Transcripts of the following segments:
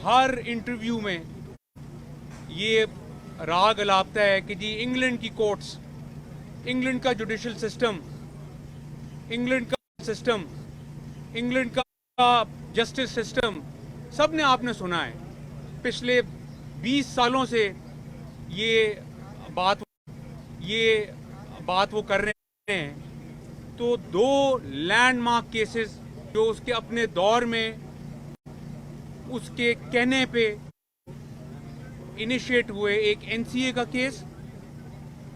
हर interview में ये राग अलापता है कि जी इंग्लैंड की कोर्ट्स, इंग्लैंड का जुडिशल सिस्टम, इंग्लैंड का सिस्टम, इंग्लैंड का जस्टिस सिस्टम, सब ने आपने सुना है। पिछले 20 सालों से ये बात वो कर रहे हैं। तो 2 लैंडमार्क केसेस जो उसके अपने दौर में उसके कहने पे इनिशिएट हुए, एक एनसीए का केस,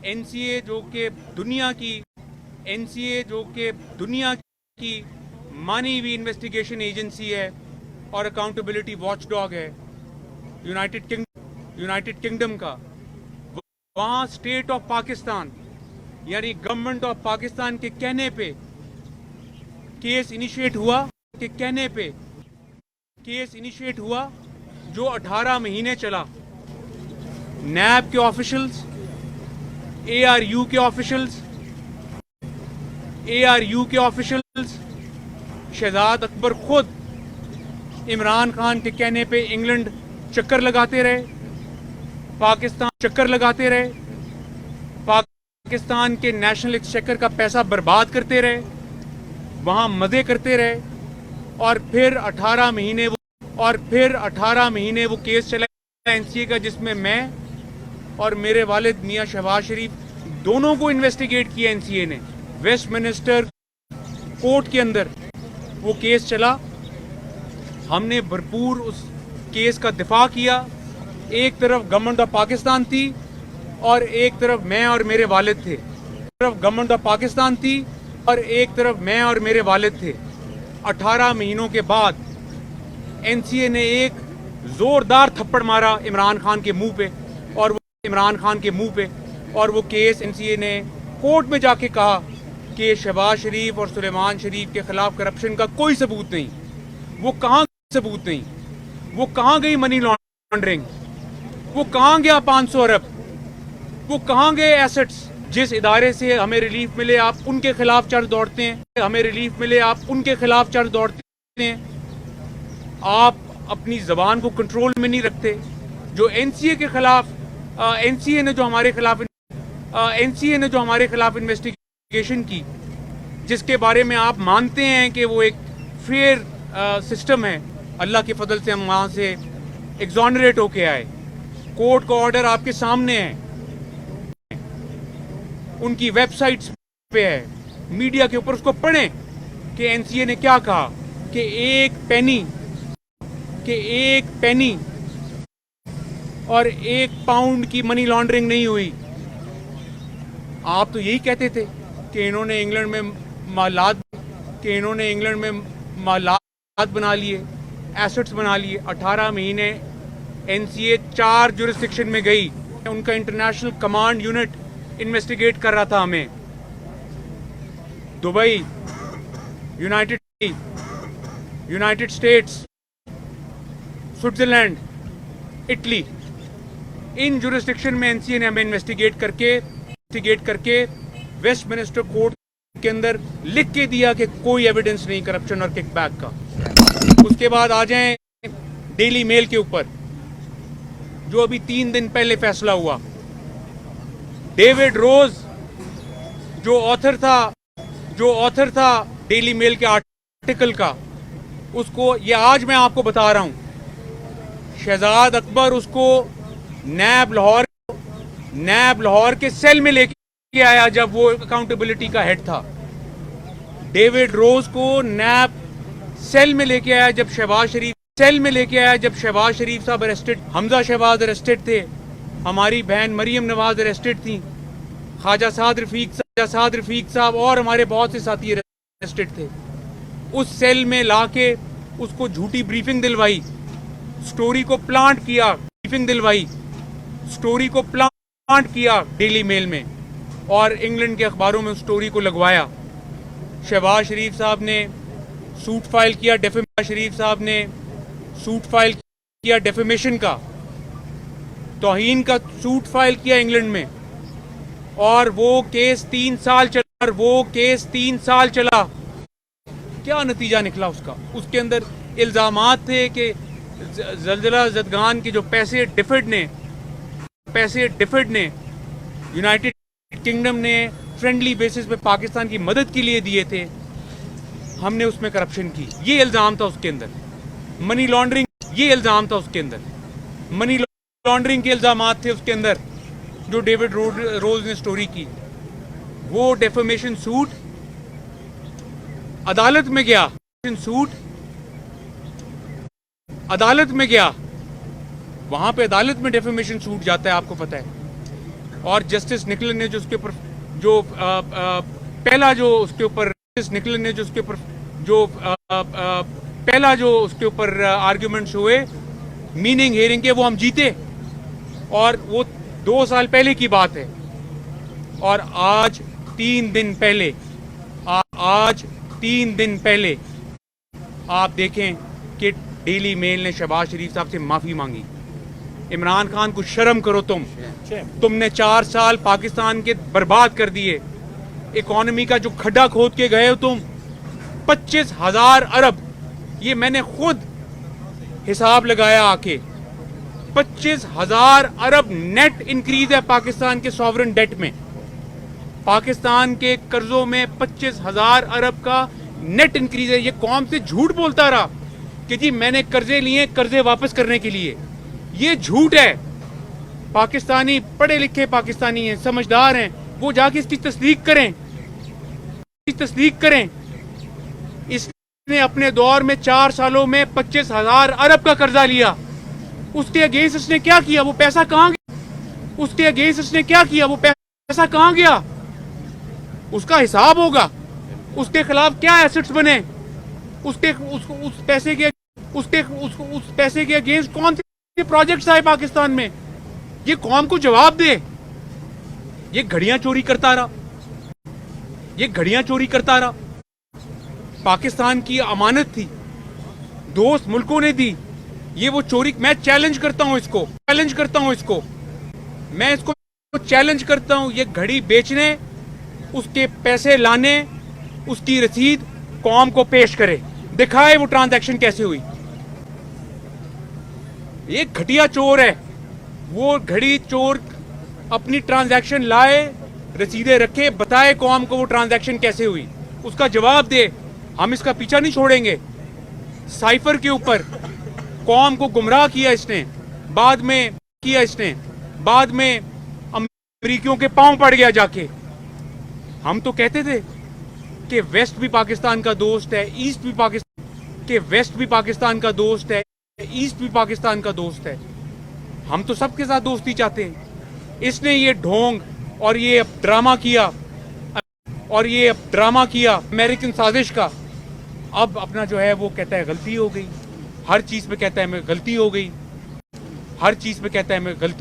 एनसीए जो कि दुनिया की मानी हुई इन्वेस्टिगेशन एजेंसी है और अकाउंटेबिलिटी वॉचडॉग है यूनाइटेड किंगडम का। वहां स्टेट ऑफ पाकिस्तान यानी गवर्नमेंट ऑफ पाकिस्तान के कहने पे केस इनिशिएट हुआ, जो 18 महीने चला। नैब के ऑफिशियल्स, एआरयू के ऑफिशियल्स, शहजाद अकबर खुद इमरान खान के कहने पे इंग्लैंड चक्कर लगाते रहे, पाकिस्तान के नेशनल एक्सचेकर का पैसा बर्बाद करते रहे, वहां मजे करते रहे, और फिर 18 महीने वो केस चला एनसीए का, जिसमें मैं और मेरे वालिद मियां शहबाज शरीफ दोनों को इन्वेस्टिगेट किया एनसीए ने। वेस्टमिनिस्टर कोर्ट के अंदर वो केस चला। हमने भरपूर उस केस का दिफा किया। एक तरफ गवर्नमेंट ऑफ पाकिस्तान थी और एक तरफ मैं और मेरे वालिद थे। 18 महीनों के बाद एनसीए ने एक जोरदार थप्पड़ मारा इमरान खान के मुंह पे, और वो केस एनसीए ने कोर्ट में जाके कहा कि शहबाज शरीफ और सुलेमान शरीफ के खिलाफ करप्शन का कोई सबूत नहीं। वो कहां गई मनी लॉन्ड्रिंग, वो कहां गया 500 अरब, वो कहां गए एसेट्स। जिस इदारे से हमें रिलीफ मिले आप उनके खिलाफ चार्ज दौड़ते हैं। आप अपनी जबान को कंट्रोल में नहीं रखते। जो एनसीए के खिलाफ एनसीए ने जो हमारे खिलाफ इन्वेस्टिगेशन की, जिसके बारे में आप मानते हैं कि वो एक फेयर सिस्टम है, अल्लाह के फजल से हम वहां से एग्जॉनरेट होके आए। कोर्ट का ऑर्डर आपके सामने है, उनकी वेबसाइट्स पे है, मीडिया के ऊपर उसको पढ़ें कि एनसीए ने क्या कहा कि एक पेनी और 1 पाउंड की मनी लॉन्ड्रिंग नहीं हुई। आप तो यही कहते थे कि इन्होंने इंग्लैंड में मालात बना लिए, एसेट्स बना लिए। 18 महीने एनसीए 4 जुरिस्डिक्शन में गई। उनका इंटरनेशनल कमांड यूनिट इन्वेस्टिगेट कर रहा था हमें। Dubai, United States, Switzerland, Italy, इन जुरिस्डिक्शन में एनसीए ने हमें इन्वेस्टिगेट करके वेस्टमिनिस्टर कोर्ट के अंदर लिख के दिया कि कोई एविडेंस नहीं करप्शन और किकबैक का। उसके बाद आ जाएं डेली मेल के ऊपर, जो अभी 3 दिन पहले फैसला हुआ। डेविड रोज जो ऑथर था डेली मेल के आर्टिकल का, उसको ये आज मैं आपको बता रहा हूं, शहजाद अकबर उसको नैब लाहौर के सेल में लेके आया जब वो अकाउंटेबिलिटी का हेड था। डेविड रोज को नैब सेल में लेके आया जब शहबाज शरीफ साहब अरेस्टेड, हमजा शहबाज अरेस्टेड थे, हमारी बहन मरियम नवाज अरेस्टेड थी, ख्वाजा साद रफीक साहब और हमारे बहुत से साथी अरेस्टेड थे। उस सेल में लाके उसको झूठी ब्रीफिंग दिलवाई, स्टोरी को प्लांट किया डेली मेल में और इंग्लैंड के अखबारों में उस स्टोरी को लगवाया। शहबाज शरीफ साहब ने सूट फाइल किया डेफेमेशन का, तौहीन का सूट फाइल किया इंग्लैंड में, और वो केस 3 साल चला। क्या नतीजा निकला उसका? उसके अंदर इल्जामात थे कि जलजिला जदगान के जो पैसे डिफिड ने यूनाइटेड किंगडम ने फ्रेंडली बेसिस पे पाकिस्तान की मदद के लिए दिए थे, हमने उसमें करप्शन की। ये इल्ज़ाम था उसके अंदर। मनी लॉन्ड्रिंग, ये इल्ज़ाम था उसके अंदर। मनी लॉन्ड्रिंग के इल्ज़ामात थे उसके अंदर जो डेविड रोज ने स्टोरी की। वो डेफेमेशन सूट अदालत में गया, वहां पे अदालत में डेफेमेशन सूट जाता है, आपको पता है। और जस्टिस निकलन ने जो उसके ऊपर पहला जो उसके ऊपर आर्ग्यूमेंट्स हुए मीनिंग हेयरिंग के, वो हम जीते। और वो 2 साल पहले की बात है। और आज 3 दिन पहले आप देखें कि डेली मेल ने शहबाज शरीफ साहब से माफी मांगी। इमरान खान को शर्म करो तुमने 4 साल पाकिस्तान के बर्बाद कर दिए। इकोनॉमी का जो खड्डा खोद के गए हो तुम, 25,000 अरब, ये मैंने खुद हिसाब लगाया आके, 25,000 अरब नेट इंक्रीज है पाकिस्तान के सॉवरेन डेट में। पाकिस्तान के कर्जों में 25,000 अरब का नेट इंक्रीज है। ये कौम से झूठ बोलता रहा कि जी मैंने कर्जे लिए कर्जे वापस करने के लिए। ये झूठ है। पाकिस्तानी पढ़े लिखे पाकिस्तानी हैं, समझदार हैं, वो जाके इसकी तस्दीक करें। इसने अपने दौर में 4 सालों में 25,000 अरब का कर्जा लिया। उसके अगेंस्ट इसने क्या किया? वो पैसा कहां गया? उसका हिसाब होगा। उसके खिलाफ क्या एसेट्स बने, उस पैसे के अगेंस्ट कौन से प्रोजेक्ट्स आए पाकिस्तान में, ये कौम को जवाब दे। ये घड़ियां चोरी करता रहा। पाकिस्तान की अमानत थी, दोस्त मुल्कों ने दी, ये वो चोरी। मैं चैलेंज करता हूं इसको, ये घड़ी बेचने, उसके पैसे लाने, उसकी रसीद कौम को पेश करे, दिखाए वो ट्रांजैक्शन कैसे हुई। ये घटिया चोर है। वो घड़ी चोर अपनी ट्रांजैक्शन लाए, रसीदें रखे, बताए कौम को वो ट्रांजैक्शन कैसे हुई, उसका जवाब दे। हम इसका पीछा नहीं छोड़ेंगे। साइफर के ऊपर कौम को गुमराह किया इसने, बाद में अमरीकियों के पांव पड़ गया जाके। हम तो कहते थे कि वेस्ट भी पाकिस्तान का दोस्त है, ईस्ट भी पाकिस्तान का दोस्त है। हम तो सबके साथ दोस्ती चाहते हैं। इसने ये ढोंग और ये ड्रामा किया अमेरिकन साजिश का। अब अपना जो है वो कहता है गलती हो गई, हर चीज पे कहता है मैं गलती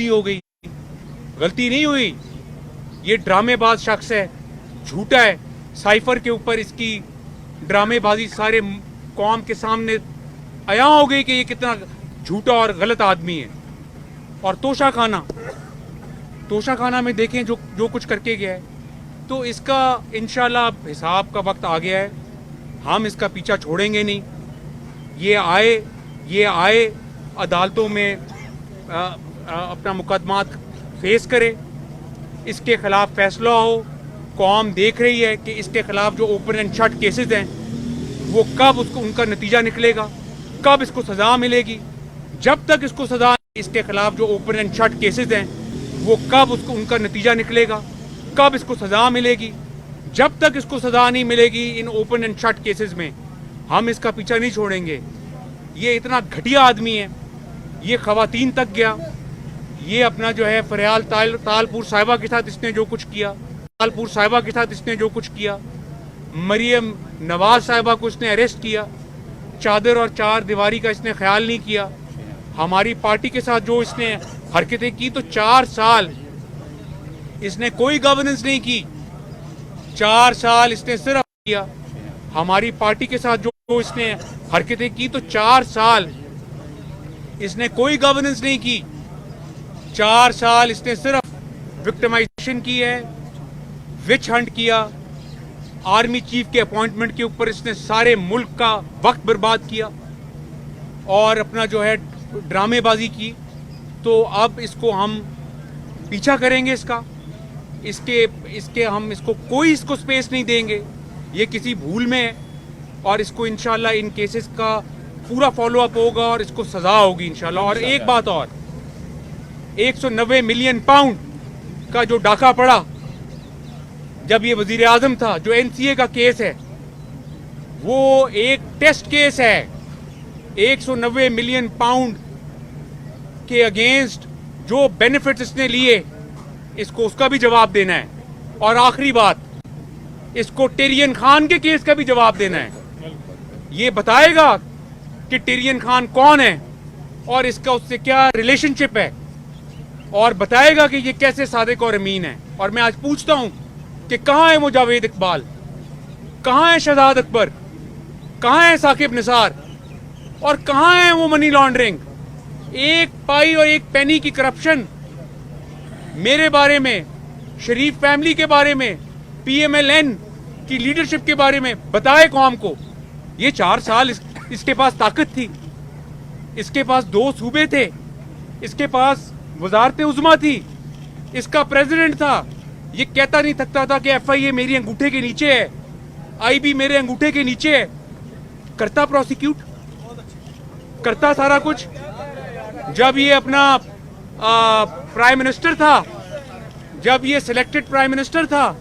हो गई। गलती नहीं हुई। ये ड्रामेबाज शख्स है, झूठा है। साइफर के ऊपर इसकी ड्रामेबाजी सारे कौम के सामने आया हो गई कि ये कितना झूठा और गलत आदमी है। और तोशाखाना में देखें जो कुछ करके गया है। तो इसका इंशाल्लाह हिसाब का वक्त आ गया है। हम इसका पीछा छोड़ेंगे नहीं। ये आए अदालतों में अपना मुकदमात फेस करे, इसके खिलाफ फैसला हो। कौम देख रही है कि इसके खिलाफ जो ओपन एंड शट केसेस हैं वो कब उनका नतीजा निकलेगा, कब इसको सजा मिलेगी। जब तक इसको सजा, इसके खिलाफ जो ओपन एंड शट केसेस हैं वो कब उनका नतीजा निकलेगा, कब इसको सजा मिलेगी। जब तक इसको सजा नहीं मिलेगी in open and shut cases में, हम इसका पीछा नहीं छोड़ेंगे। ये इतना घटिया आदमी है, ये खवातीन तक गया। ये अपना जो है फरियाल तालपुर साहिबा के साथ इसने जो कुछ किया, मरियम नवाज साहिबा को इसने अरेस्ट किया, चादर और चार दीवारी का इसने ख्याल नहीं किया। हमारी पार्टी के साथ जो इसने हरकतें की, तो 4 साल इसने कोई गवर्नेंस नहीं की, 4 साल इसने सिर्फ किया। हमारी पार्टी के साथ जो इसने हरकतें की, तो 4 साल इसने कोई गवर्नेंस नहीं की, 4 साल इसने सिर्फ विक्टिमाइजेशन की है, विच हंट किया। आर्मी चीफ के अपॉइंटमेंट के ऊपर इसने सारे मुल्क का वक्त बर्बाद किया। और अपना जो है ड्रामेबाजी की, तो अब इसको हम पीछा करेंगे इसके हम इसको कोई इसको स्पेस नहीं देंगे। ये किसी भूल में है और इसको इंशाल्लाह इन केसेस का पूरा फॉलो अप होगा और इसको सजा होगी इंशाल्लाह। और एक बात और, 190 मिलियन पाउंड का जो डाका पड़ा जब ये वजीर आजम था, जो एनसीए का केस है वो एक टेस्ट केस है। 190 मिलियन पाउंड के अगेंस्ट जो बेनिफिट्स इसने लिए, इसको उसका भी जवाब देना है। और आखिरी बात, इसको टेरियन खान के केस का भी जवाब देना है। ये बताएगा कि टेरियन खान कौन है और इसका उससे क्या रिलेशनशिप है, और बताएगा कि ये कैसे सादिक और अमीन है। और मैं आज पूछता हूं कि कहां है वो जावेद इकबाल, कहां है शहजाद अकबर, कहां है साकिब निसार, और कहां है वो मनी लॉन्ड्रिंग। एक पाई और एक पेनी की करप्शन मेरे बारे में, शरीफ फैमिली के बारे में, पीएमएलएन की लीडरशिप के बारे में बताए कौम को। ये 4 साल इसके पास ताकत थी, इसके पास 2 सूबे थे, इसके पास वजारत उज़्मा थी, इसका प्रेसिडेंट था। ये कहता नहीं थकता था कि एफआईए मेरी अंगूठे के नीचे है, आईबी मेरे अंगूठे के नीचे है। करता प्रोसिक्यूट, करता सारा कुछ। जब ये अपना प्राइम मिनिस्टर था, जब ये सिलेक्टेड प्राइम मिनिस्टर था,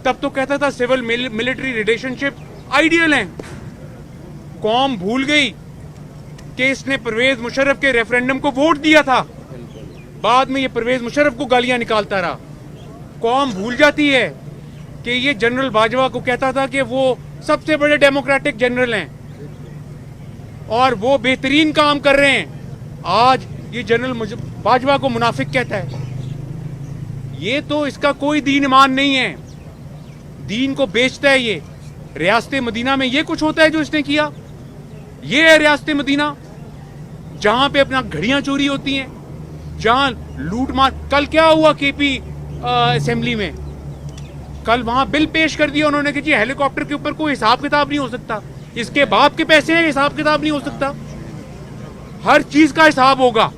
तब तो कहता था सिविल मिलिट्री रिलेशनशिप आइडियल हैं। कौम भूल गई कि इसने परवेज मुशर्रफ के रेफरेंडम को वोट दिया था, बाद में ये परवेज मुशर्रफ को गालियां निकालता रहा। कौम भूल जाती है कि ये जनरल बाजवा को कहता था कि वो सबसे बड़े डेमोक्रेटिक जनरल हैं और वो बेहतरीन काम कर रहे हैं। आज ये जनरल बाजवा को मुनाफिक कहता है। ये तो इसका कोई दीन ईमान नहीं है, दीन को बेचता है ये। रियासत मदीना में ये कुछ होता है जो इसने किया। ये है रियासत मदीना, जहां पे अपना घड़ियां चोरी होती हैं, जहां लूट मार। कल क्या हुआ केपी असेंबली में, कल वहां बिल पेश कर दिया उन्होंने कि जी हेलीकॉप्टर के ऊपर कोई हिसाब किताब नहीं हो सकता, इसके बाप के पैसे हैं, हिसाब किताब नहीं हो सकता। हर चीज का हिसाब होगा।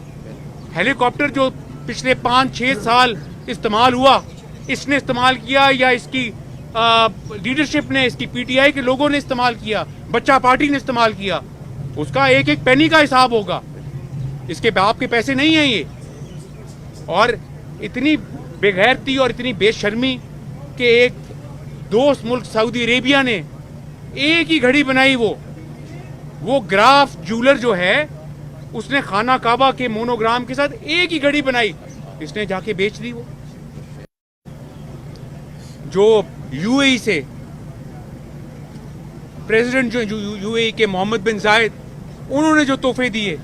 हेलीकॉप्टर जो पिछले 5-6 साल इस्तेमाल हुआ, इसने इस्तेमाल किया या इसकी लीडरशिप ने, इसकी पीटीआई के लोगों ने इस्तेमाल किया, बच्चा पार्टी ने इस्तेमाल किया, उसका एक एक पेनी का हिसाब होगा। इसके बाप के पैसे नहीं हैं ये। और इतनी बेगैरती और इतनी बेशर्मी कि एक दोस्त मुल्क सऊदी अरेबिया ने एक ही घड़ी बनाई, वो ग्राफ ज्वेलर जो है उसने खाना काबा के मोनोग्राम के साथ एक ही घड़ी बनाई, इसने जाके बेच दी। वो जो यूएई से प्रेसिडेंट जो यूएई के मोहम्मद बिन जायद, उन्होंने जो तोहफे दिए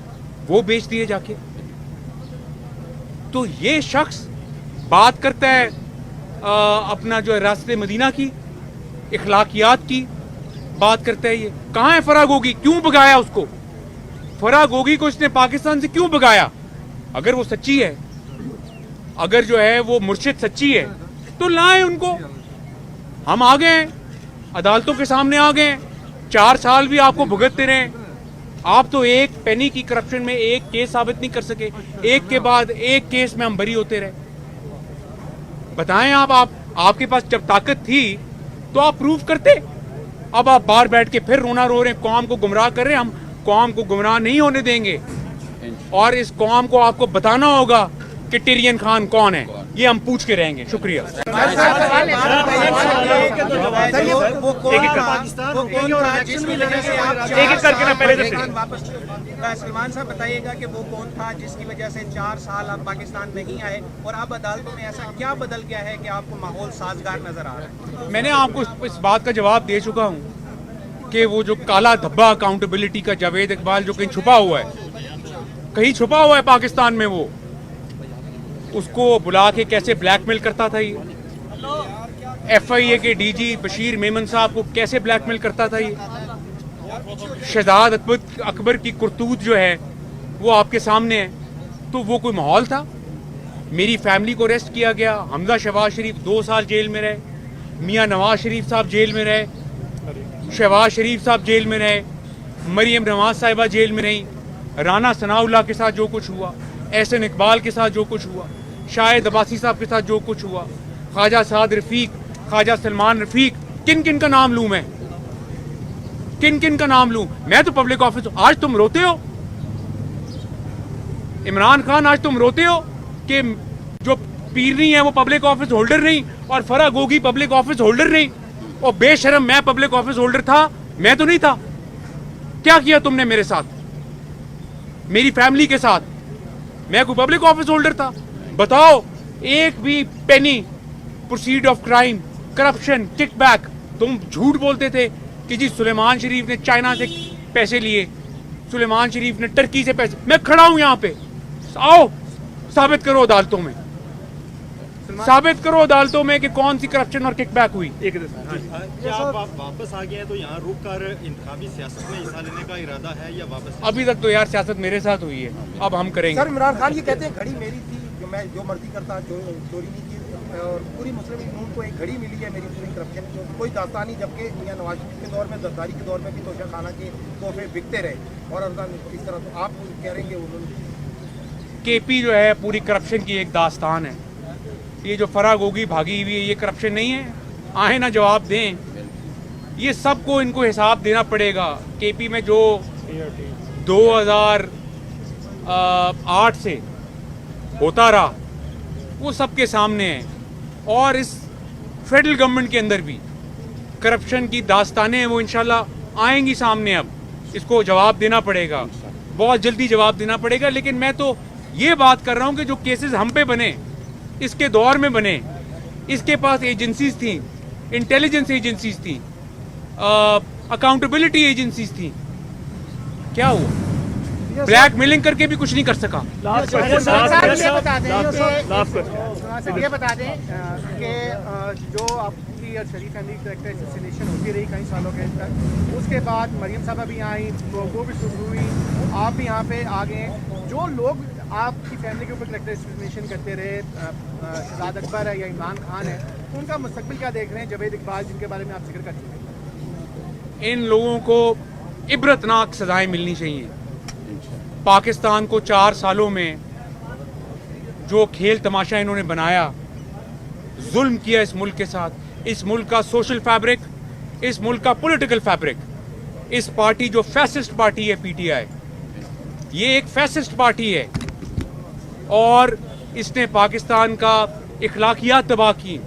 वो बेच दिए जाके। तो ये शख्स बात करता है अपना जो है रास्ते मदीना की, इखलाकियात की बात करता है। ये कहाँ है फराह गोगी, क्यों भगाया उसको? फराह गोगी को इसने पाकिस्तान से क्यों भगाया? अगर वो सच्ची है, अगर जो है वो मुर्शिद सच्ची है, तो लाएं उनको। हम आ गए, अदालतों के सामने आ गए, 4 साल भी आपको भुगतते रहे। आप तो एक पेनी की करप्शन में एक केस साबित नहीं कर सके, एक के बाद एक केस में हम बरी होते रहे। बताएं आपके पास जब ताकत थी तो आप प्रूव करते। अब आप बाहर बैठ के फिर रोना रो रहे हैं, कौम को गुमराह कर रहे हैं। हम कौम को गुमराह नहीं होने देंगे और इस कौम को आपको बताना होगा कि टिरियन खान कौन है। ये हम पूछ के रहेंगे। शुक्रिया। एक एक करके ना पहले सलमान साहब बताइएगा कि वो कौन था जिसकी वजह से 4 साल आप पाकिस्तान नहीं आए, और अब अदालतों में ऐसा क्या बदल गया है कि आपको माहौल साजगार नजर आ रहा है? मैंने आपको इस बात का जवाब दे चुका हूँ कि वो जो काला धब्बा अकाउंटेबिलिटी का जावेद इकबाल जो कहीं छुपा हुआ है, कहीं छुपा हुआ है पाकिस्तान में, वो उसको बुला के कैसे ब्लैकमेल करता था। ये एफआईए के डीजी बशीर मेमन साहब को कैसे ब्लैकमेल करता था। ये शहजाद अकबर की करतूत जो है वो आपके सामने है। तो वो कोई माहौल था? मेरी फैमिली को अरेस्ट किया गया, हमजा शहबाज शरीफ 2 साल जेल में रहे, मियां नवाज शरीफ साहब जेल में रहे, शहबाज शरीफ साहब जेल में रहे, मरियम नवाज साहिबा जेल में रही, राना सनाउल्लाह के साथ जो कुछ हुआ, एहसन इकबाल के साथ जो कुछ हुआ, शाहिद अब्बासी साहब के साथ जो कुछ हुआ, ख्वाजा साद रफीक, ख्वाजा सलमान रफीक, किन किन का नाम लूं मैं? किन किन का नाम लूं? मैं तो पब्लिक ऑफिस। आज तुम रोते हो इमरान खान, आज तुम रोते हो कि जो पीरनी है वो पब्लिक ऑफिस होल्डर नहीं और Farah Gogi public office holder नहीं। और बेशरम, मैं पब्लिक ऑफिस होल्डर था? मैं तो नहीं था। क्या किया तुमने मेरे साथ, मेरी फैमिली के साथ? मैं कोई पब्लिक ऑफिस होल्डर था? बताओ, एक भी penny proceed of crime, corruption, kickback. तुम झूठ बोलते थे कि जी सुलेमान शरीफ ने चाइना से पैसे लिए, सुलेमान शरीफ ने टर्की से पैसे। मैं खड़ा हूं यहां पे, आओ साबित करो अदालतों में, साबित करो अदालतों में कि कौन सी करप्शन और किकबैक हुई। क्या आप वापस आ गए हैं तो यहाँ रुक कर इंतखाबी सियासत में हिस्सा लेने का इरादा है या वापस? अभी तक तो यार सियासत मेरे साथ हुई है, अब हम करेंगे। सर, इमरान खान ये कहते हैं घड़ी मेरी थी, मैं जो मर्जी करता, चोरी नहीं की, और पूरी मुस्लिम लीग नून को एक घड़ी मिली है मेरी पूरी करप्शन की, कोई दास्तान नहीं। जबकि मियां नवाज शरीफ के दौर में, जरदारी के दौर में भी तोशा खाना के तोहफे बिकते रहे और इस तरह। तो आप कह रहे हैं कि उन्होंने केपी जो है पूरी करप्शन की एक दास्तान है। ये जो फराह गोगी भागी हुई है, ये करप्शन नहीं है? आए ना जवाब दें। ये सबको इनको हिसाब देना पड़ेगा। केपी में जो 2008 से होता रहा वो सबके सामने है। और इस फेडरल गवर्नमेंट के अंदर भी करप्शन की दास्तानें वो इंशाल्लाह आएंगी सामने। अब इसको जवाब देना पड़ेगा, बहुत जल्दी जवाब देना पड़ेगा। लेकिन मैं तो ये बात कर रहा हूं कि जो केसेस हम पे बने, इसके दौर में बने, इसके पास एजेंसीज थी, इंटेलिजेंस एजेंसीज थी, अकाउंटेबिलिटी एजेंसीज थी। क्या हुआ? ब्लैकमेलिंग करके भी कुछ नहीं कर सका। ये बता दें कि जो आपकी और शरीफ फैमिली कैरेक्टर एसोसिएशन होती रही कई सालों के तक, उसके बाद मरियम साहबा भी यहाँ आई, वो भी शुरू हुई, आप भी यहाँ पे आ गए। जो लोग आपकी फैमिली के ऊपर कैरेक्टर एसोसिएशन करते रहे, शहजाद अकबर है या इमरान खान है, उनका मुस्तकबिल क्या देख रहे हैं? जवेद इकबाल, जिनके बारे में आप जिक्र कर चुके हैं। इन लोगों को इबरतनाक सजाएं मिलनी चाहिए। पाकिस्तान को 4 सालों में जो खेल तमाशा इन्होंने बनाया, जुल्म किया इस मुल्क के साथ, इस मुल्क का सोशल फैब्रिक, इस मुल्क का पॉलिटिकल फैब्रिक, इस पार्टी जो फैसिस्ट पार्टी है पीटीआई, ये एक फैसिस्ट पार्टी है और इसने पाकिस्तान का इखलाकियात तबाह की।